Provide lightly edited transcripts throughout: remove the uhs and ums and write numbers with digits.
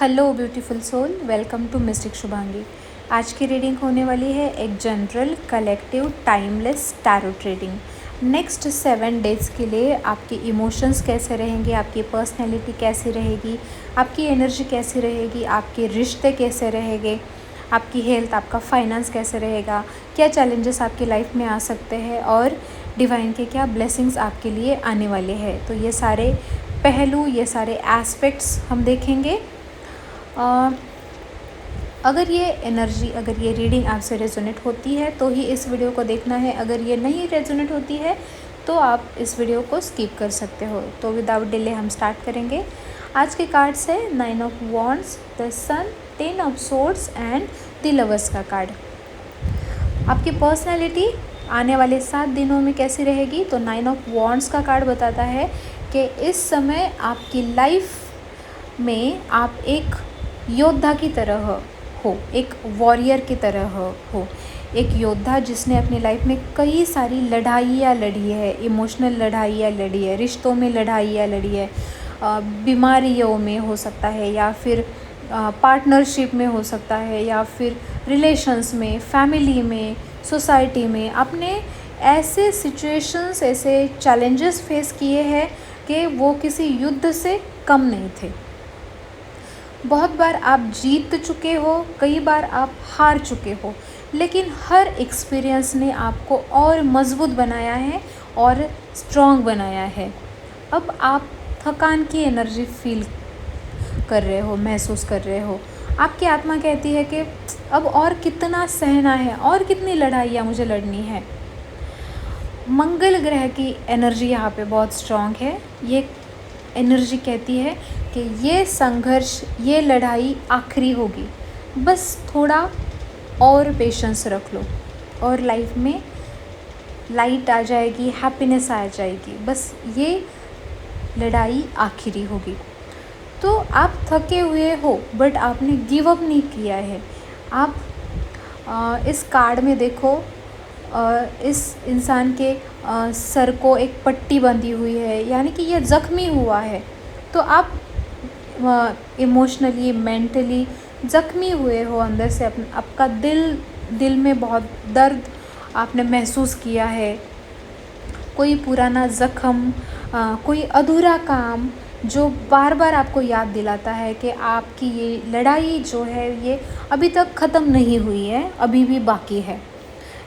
Hello beautiful soul, welcome to mystic Shubhangi. आज की reading होने वाली है एक general collective timeless tarot reading. Next 7 days के लिए आपके इमोशंस कैसे रहेंगे, आपकी पर्सनैलिटी कैसी रहेगी, आपकी एनर्जी कैसी रहेगी, आपके रिश्ते कैसे रहेंगे, आपकी हेल्थ, आपका फाइनेंस कैसे रहेगा, क्या चैलेंजेस आपकी लाइफ में आ सकते हैं और डिवाइन के क्या ब्लेसिंग्स आपके लिए आने वाले हैं। तो ये सारे पहलू, ये सारे एस्पेक्ट्स हम देखेंगे। अगर ये एनर्जी, अगर ये रीडिंग आपसे रेजोनेट होती है तो ही इस वीडियो को देखना है। अगर ये नहीं रेजोनेट होती है तो आप इस वीडियो को स्किप कर सकते हो। तो विदाउट डिले हम स्टार्ट करेंगे। आज के कार्ड्स है 9 of wands, the sun, 10 of swords and the lovers का कार्ड। आपकी पर्सनैलिटी आने वाले 7 दिनों में कैसी रहेगी, तो 9 ऑफ वॉन्ड्स का कार्ड बताता है कि इस समय आपकी लाइफ में आप एक योद्धा की तरह हो, एक वॉरियर की तरह हो, एक योद्धा जिसने अपनी लाइफ में कई सारी लड़ाइयाँ लड़ी है, इमोशनल लड़ाइयाँ लड़ी है, रिश्तों में लड़ाइयाँ लड़ी है, बीमारियों में हो सकता है, या फिर पार्टनरशिप में हो सकता है, या फिर रिलेशंस में, फैमिली में, सोसाइटी में। आपने ऐसे सिचुएशंस, ऐसे चैलेंजेस फेस किए हैं कि वो किसी युद्ध से कम नहीं थे। बहुत बार आप जीत चुके हो, कई बार आप हार चुके हो, लेकिन हर एक्सपीरियंस ने आपको और मज़बूत बनाया है और स्ट्रॉन्ग बनाया है। अब आप थकान की एनर्जी फील कर रहे हो, महसूस कर रहे हो। आपकी आत्मा कहती है कि अब और कितना सहना है, और कितनी लड़ाइयाँ मुझे लड़नी है। मंगल ग्रह की एनर्जी यहाँ पे बहुत स्ट्रॉन्ग है। ये एनर्जी कहती है कि ये संघर्ष, ये लड़ाई आखिरी होगी, बस थोड़ा और पेशेंस रख लो और लाइफ में लाइट आ जाएगी, हैप्पीनेस आ जाएगी, बस ये लड़ाई आखिरी होगी। तो आप थके हुए हो बट आपने गिव अप नहीं किया है। आप इस कार्ड में देखो, इस इंसान के सर को एक पट्टी बंधी हुई है, यानी कि ये ज़ख्मी हुआ है। तो आप इमोशनली, मेंटली ज़ख्मी हुए हो अंदर से। आपका दिल में बहुत दर्द आपने महसूस किया है। कोई पुराना ज़ख्म, कोई अधूरा काम जो बार बार आपको याद दिलाता है कि आपकी ये लड़ाई जो है ये अभी तक ख़त्म नहीं हुई है, अभी भी बाकी है।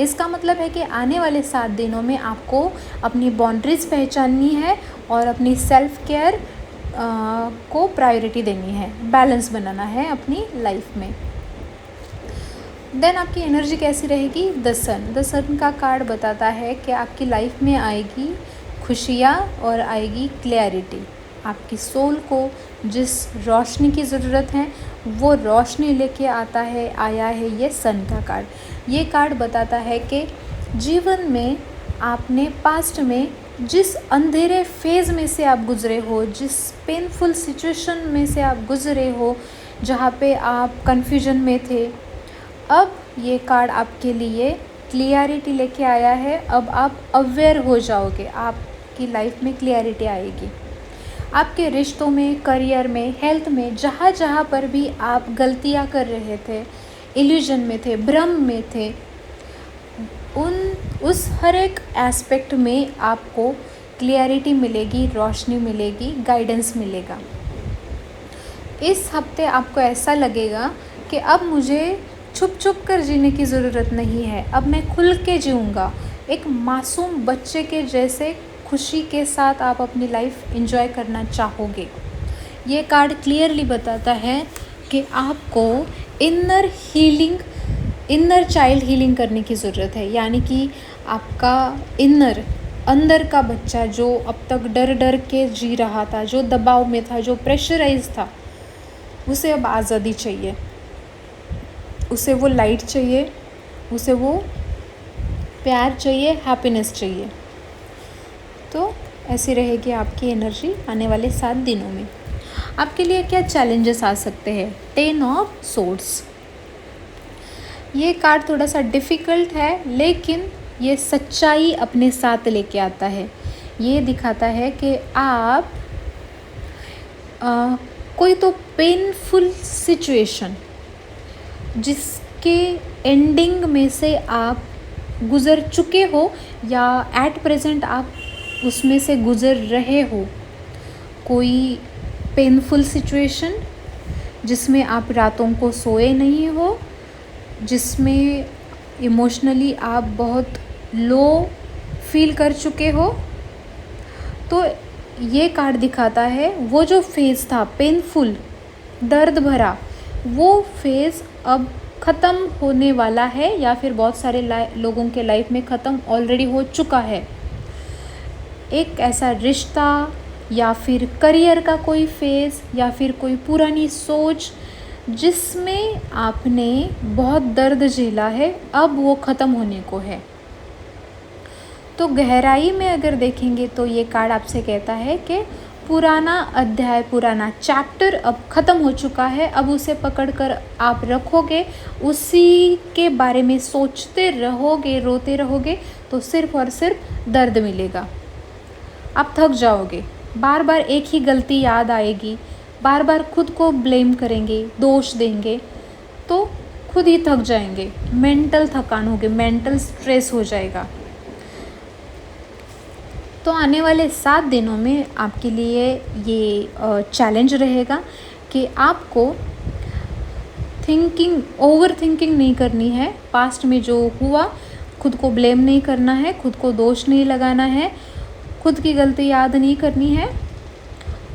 इसका मतलब है कि आने वाले 7 दिनों में आपको अपनी बाउंड्रीज़ पहचाननी है और अपनी सेल्फ केयर को प्रायोरिटी देनी है, बैलेंस बनाना है अपनी लाइफ में। देन आपकी एनर्जी कैसी रहेगी, द सन का कार्ड बताता है कि आपकी लाइफ में आएगी खुशियाँ और आएगी क्लैरिटी। आपकी सोल को जिस रोशनी की ज़रूरत है वो रोशनी लेके आया है ये सन का कार्ड। ये कार्ड बताता है कि जीवन में आपने पास्ट में जिस अंधेरे फेज़ में से आप गुज़रे हो, जिस पेनफुल सिचुएशन में से आप गुज़रे हो, जहाँ पे आप कन्फ्यूजन में थे, अब ये कार्ड आपके लिए क्लियरिटी लेके आया है। अब आप अवेयर हो जाओगे, आपकी लाइफ में क्लियरिटी आएगी। आपके रिश्तों में, करियर में, हेल्थ में, जहाँ जहाँ पर भी आप गलतियाँ कर रहे थे, इल्यूजन में थे, भ्रम में थे, उस हर एक एस्पेक्ट में आपको क्लियरिटी मिलेगी, रोशनी मिलेगी, गाइडेंस मिलेगा। इस हफ्ते आपको ऐसा लगेगा कि अब मुझे छुप छुप कर जीने की ज़रूरत नहीं है, अब मैं खुल के जीऊँगा। एक मासूम बच्चे के जैसे खुशी के साथ आप अपनी लाइफ एंजॉय करना चाहोगे। ये कार्ड क्लियरली बताता है कि आपको inner healing, inner child healing करने की ज़रूरत है। यानी कि आपका अंदर का बच्चा जो अब तक डर डर के जी रहा था, जो दबाव में था, जो प्रेशराइज था, उसे अब आज़ादी चाहिए, उसे वो लाइट चाहिए, उसे वो प्यार चाहिए, हैप्पीनेस चाहिए। तो ऐसी रहेगी आपकी एनर्जी आने वाले 7 दिनों में। आपके लिए क्या चैलेंजेस आ सकते हैं, 10 ऑफ सोर्ड्स। ये कार्ड थोड़ा सा डिफ़िकल्ट है, लेकिन ये सच्चाई अपने साथ लेके आता है। ये दिखाता है कि आप कोई तो पेनफुल सिचुएशन जिसके एंडिंग में से आप गुज़र चुके हो या एट प्रेजेंट आप उसमें से गुज़र रहे हो। कोई पेनफुल सिचुएशन जिसमें आप रातों को सोए नहीं हो, जिसमें इमोशनली आप बहुत लो फील कर चुके हो। तो ये कार्ड दिखाता है वो जो फेज़ था पेनफुल, दर्द भरा, वो फेज़ अब ख़त्म होने वाला है या फिर बहुत सारे लोगों के लाइफ में ख़त्म ऑलरेडी हो चुका है। एक ऐसा रिश्ता या फिर करियर का कोई फेज़ या फिर कोई पुरानी सोच जिसमें आपने बहुत दर्द झेला है, अब वो ख़त्म होने को है। तो गहराई में अगर देखेंगे तो ये कार्ड आपसे कहता है कि पुराना अध्याय, पुराना चैप्टर अब ख़त्म हो चुका है। अब उसे पकड़कर आप रखोगे, उसी के बारे में सोचते रहोगे, रोते रहोगे तो सिर्फ़ और सिर्फ दर्द मिलेगा। आप थक जाओगे, बार बार एक ही गलती याद आएगी, बार बार खुद को ब्लेम करेंगे, दोष देंगे तो खुद ही थक जाएंगे। मेंटल थकान होगी, मेंटल स्ट्रेस हो जाएगा। तो आने वाले 7 दिनों में आपके लिए ये चैलेंज रहेगा कि आपको ओवर थिंकिंग नहीं करनी है। पास्ट में जो हुआ खुद को ब्लेम नहीं करना है, खुद को दोष नहीं लगाना है, खुद की गलती याद नहीं करनी है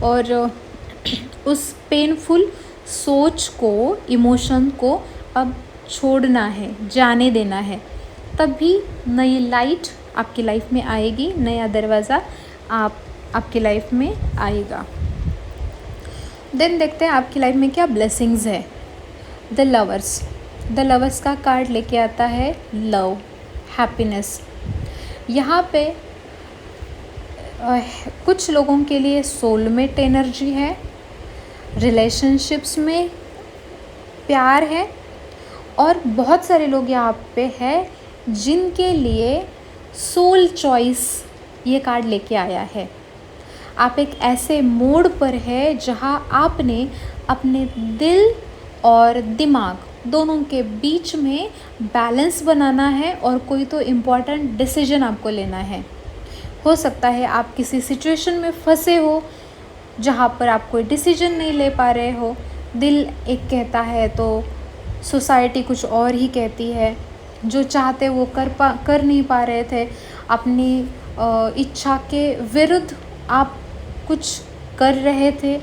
और उस पेनफुल सोच को, इमोशन को अब छोड़ना है, जाने देना है। तभी नई लाइट आपकी लाइफ में आएगी, नया दरवाज़ा आपकी लाइफ में आएगा। देन देखते हैं आपकी लाइफ में क्या ब्लेसिंग्स है। द लवर्स का कार्ड लेके आता है लव, हैप्पीनेस। यहाँ पे कुछ लोगों के लिए सोलमेट एनर्जी है, रिलेशनशिप्स में प्यार है और बहुत सारे लोग यहाँ पे है जिनके लिए सोल चॉइस ये कार्ड लेके आया है। आप एक ऐसे मोड़ पर है जहाँ आपने अपने दिल और दिमाग दोनों के बीच में बैलेंस बनाना है और कोई तो इम्पॉर्टेंट डिसीजन आपको लेना है। हो सकता है आप किसी सिचुएशन में फंसे हो जहाँ पर आप कोई डिसीजन नहीं ले पा रहे हो। दिल एक कहता है तो सोसाइटी कुछ और ही कहती है। जो चाहते वो कर नहीं पा रहे थे, अपनी इच्छा के विरुद्ध आप कुछ कर रहे थे।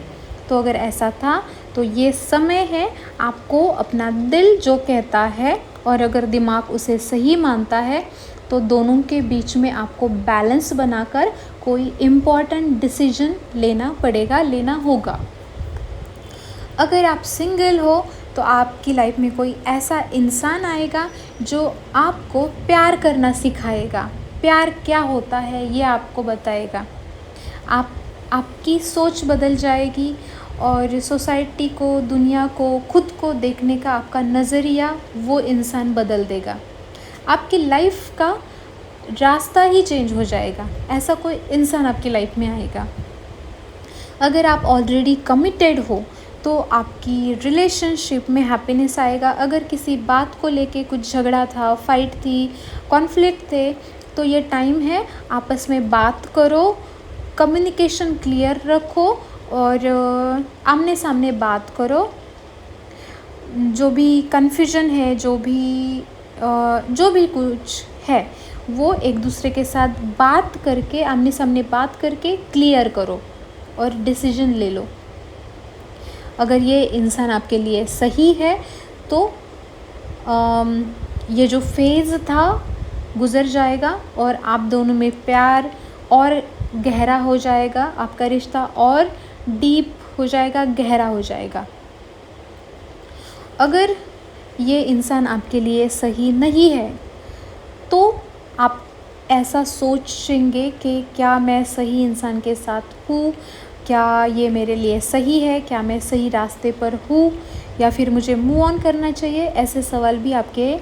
तो अगर ऐसा था तो ये समय है आपको अपना दिल जो कहता है और अगर दिमाग उसे सही मानता है तो दोनों के बीच में आपको बैलेंस बनाकर कोई इम्पॉर्टेंट डिसीजन लेना होगा। अगर आप सिंगल हो तो आपकी लाइफ में कोई ऐसा इंसान आएगा जो आपको प्यार करना सिखाएगा, प्यार क्या होता है ये आपको बताएगा। आपकी सोच बदल जाएगी और सोसाइटी को, दुनिया को, खुद को देखने का आपका नज़रिया वो इंसान बदल देगा। आपकी लाइफ का रास्ता ही चेंज हो जाएगा। ऐसा कोई इंसान आपकी लाइफ में आएगा। अगर आप ऑलरेडी कमिटेड हो तो आपकी रिलेशनशिप में हैप्पीनेस आएगा। अगर किसी बात को लेके कुछ झगड़ा था, फाइट थी, कॉन्फ्लिक्ट थे तो ये टाइम है आपस में बात करो, कम्युनिकेशन क्लियर रखो और आमने सामने बात करो। जो भी कन्फ्यूजन है, जो भी कुछ है वो एक दूसरे के साथ बात करके, आमने सामने बात करके क्लियर करो और डिसीजन ले लो। अगर ये इंसान आपके लिए सही है तो ये जो फेज़ था गुज़र जाएगा और आप दोनों में प्यार और गहरा हो जाएगा, आपका रिश्ता और डीप हो जाएगा, गहरा हो जाएगा। अगर ये इंसान आपके लिए सही नहीं है तो आप ऐसा सोचेंगे कि क्या मैं सही इंसान के साथ हूँ, क्या ये मेरे लिए सही है, क्या मैं सही रास्ते पर हूँ या फिर मुझे मूव ऑन करना चाहिए। ऐसे सवाल भी आपके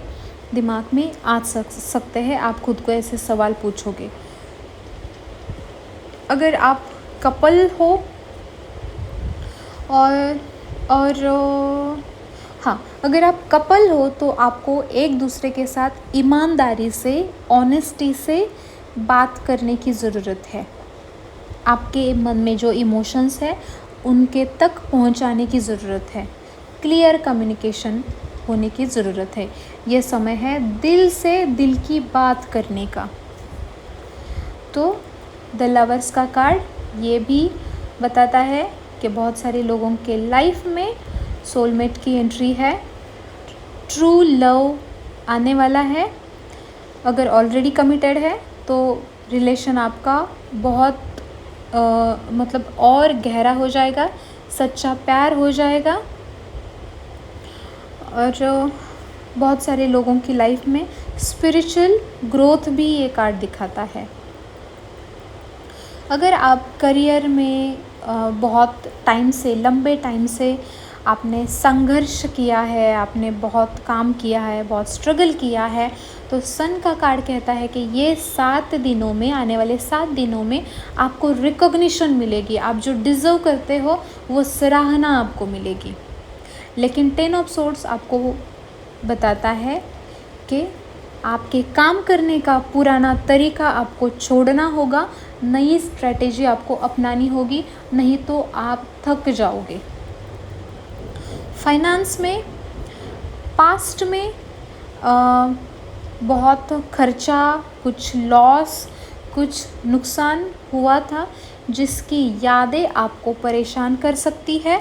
दिमाग में आ सकते हैं। आप खुद को ऐसे सवाल पूछोगे। अगर आप कपल हो और हाँ, अगर आप कपल हो तो आपको एक दूसरे के साथ ईमानदारी से, ऑनेस्टी से बात करने की ज़रूरत है। आपके मन में जो इमोशंस है उनके तक पहुंचाने की ज़रूरत है। क्लियर कम्युनिकेशन होने की ज़रूरत है। ये समय है दिल से दिल की बात करने का। तो द लवर्स का कार्ड ये भी बताता है कि बहुत सारे लोगों के लाइफ में सोलमेट की एंट्री है, ट्रू लव आने वाला है। अगर ऑलरेडी कमिटेड है तो रिलेशन आपका बहुत मतलब और गहरा हो जाएगा, सच्चा प्यार हो जाएगा। और बहुत सारे लोगों की लाइफ में स्पिरिचुअल ग्रोथ भी ये कार्ड दिखाता है। अगर आप करियर में बहुत टाइम से, लंबे टाइम से आपने संघर्ष किया है, आपने बहुत काम किया है, बहुत स्ट्रगल किया है, तो सन का कार्ड कहता है कि ये 7 दिनों में, आने वाले 7 दिनों में आपको रिकॉग्निशन मिलेगी। आप जो डिज़र्व करते हो वो सराहना आपको मिलेगी। लेकिन 10 ऑफ सोर्ड्स आपको बताता है कि आपके काम करने का पुराना तरीका आपको छोड़ना होगा, नई स्ट्रैटेजी आपको अपनानी होगी, नहीं तो आप थक जाओगे। फाइनेंस में पास्ट में बहुत खर्चा, कुछ लॉस, कुछ नुकसान हुआ था जिसकी यादें आपको परेशान कर सकती है।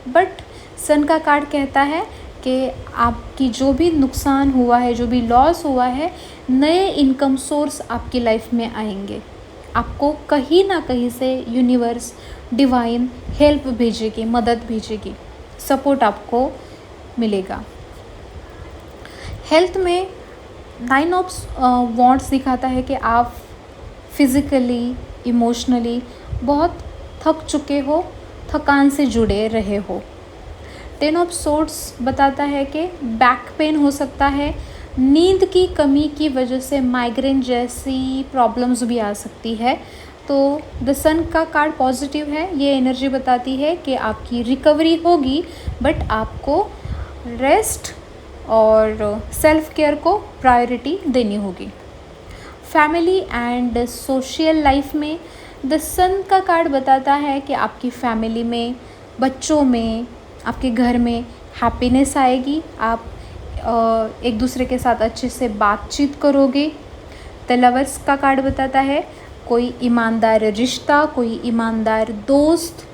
बट सन का कार्ड कहता है कि आपकी जो भी नुकसान हुआ है, जो भी लॉस हुआ है, नए इनकम सोर्स आपकी लाइफ में आएंगे। आपको कहीं ना कहीं से यूनिवर्स, डिवाइन हेल्प भेजेगी, मदद भेजेगी, सपोर्ट आपको मिलेगा। हेल्थ में 9 ऑफ वॉन्ड्स दिखाता है कि आप फिज़िकली, इमोशनली बहुत थक चुके हो, थकान से जुड़े रहे हो। 10 ऑफ सोर्ड्स बताता है कि बैक पेन हो सकता है, नींद की कमी की वजह से माइग्रेन जैसी प्रॉब्लम्स भी आ सकती है। तो द सन का कार्ड पॉजिटिव है। ये एनर्जी बताती है कि आपकी रिकवरी होगी, बट आपको रेस्ट और सेल्फ केयर को प्रायोरिटी देनी होगी। फैमिली एंड सोशल लाइफ में द सन का कार्ड बताता है कि आपकी फैमिली में, बच्चों में, आपके घर में हैप्पीनेस आएगी। आप एक दूसरे के साथ अच्छे से बातचीत करोगे। द लवर्स का कार्ड बताता है कोई ईमानदार रिश्ता, कोई ईमानदार दोस्त,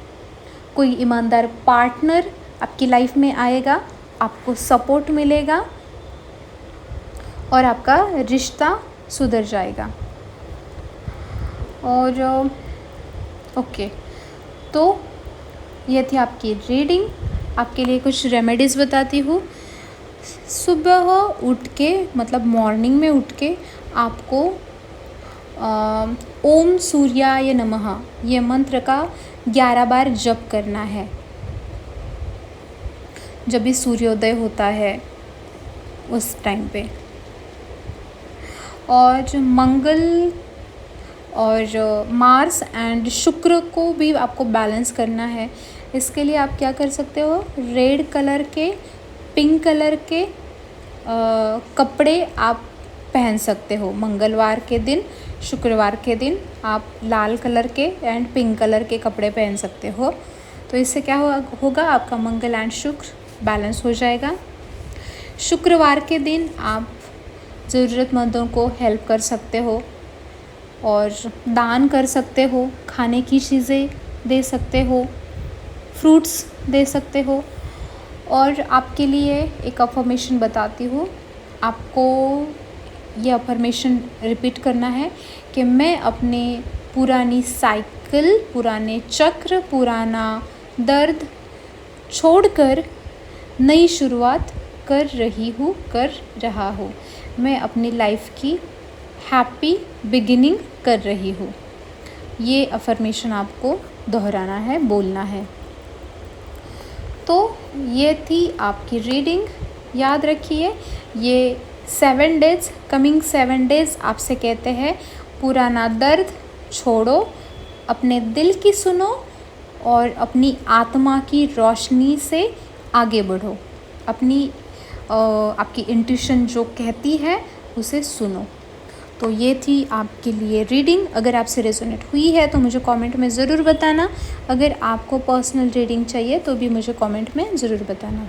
कोई ईमानदार पार्टनर आपकी लाइफ में आएगा, आपको सपोर्ट मिलेगा और आपका रिश्ता सुधर जाएगा। और ओके, तो ये थी आपकी रीडिंग। आपके लिए कुछ रेमेडीज़ बताती हूँ। सुबह उठ के, मतलब मॉर्निंग में उठ के आपको ओम सूर्याय नमः ये मंत्र का 11 बार जप करना है जब भी सूर्योदय होता है उस टाइम पे। और मंगल और मार्स एंड शुक्र को भी आपको बैलेंस करना है। इसके लिए आप क्या कर सकते हो, रेड कलर के, पिंक कलर के कपड़े आप पहन सकते हो। मंगलवार के दिन, शुक्रवार के दिन आप लाल कलर के एंड पिंक कलर के कपड़े पहन सकते हो। तो इससे क्या होगा, आपका मंगल एंड शुक्र बैलेंस हो जाएगा। शुक्रवार के दिन आप ज़रूरतमंदों को हेल्प कर सकते हो और दान कर सकते हो, खाने की चीज़ें दे सकते हो, फ्रूट्स दे सकते हो। और आपके लिए एक अफर्मेशन बताती हूँ। आपको ये अफर्मेशन रिपीट करना है कि मैं अपने पुरानी साइकिल, पुराने चक्र, पुराना दर्द छोड़कर नई शुरुआत कर रहा हूँ। मैं अपनी लाइफ की हैप्पी बिगिनिंग कर रही हूँ। ये अफर्मेशन आपको दोहराना है, बोलना है। तो ये थी आपकी रीडिंग। याद रखिए, ये 7 डेज़, कमिंग 7 डेज़ आपसे कहते हैं पुराना दर्द छोड़ो, अपने दिल की सुनो और अपनी आत्मा की रोशनी से आगे बढ़ो। आपकी इंट्यूशन जो कहती है उसे सुनो। तो ये थी आपके लिए रीडिंग। अगर आपसे रेजोनेट हुई है तो मुझे कमेंट में ज़रूर बताना। अगर आपको पर्सनल रीडिंग चाहिए तो भी मुझे कमेंट में ज़रूर बताना।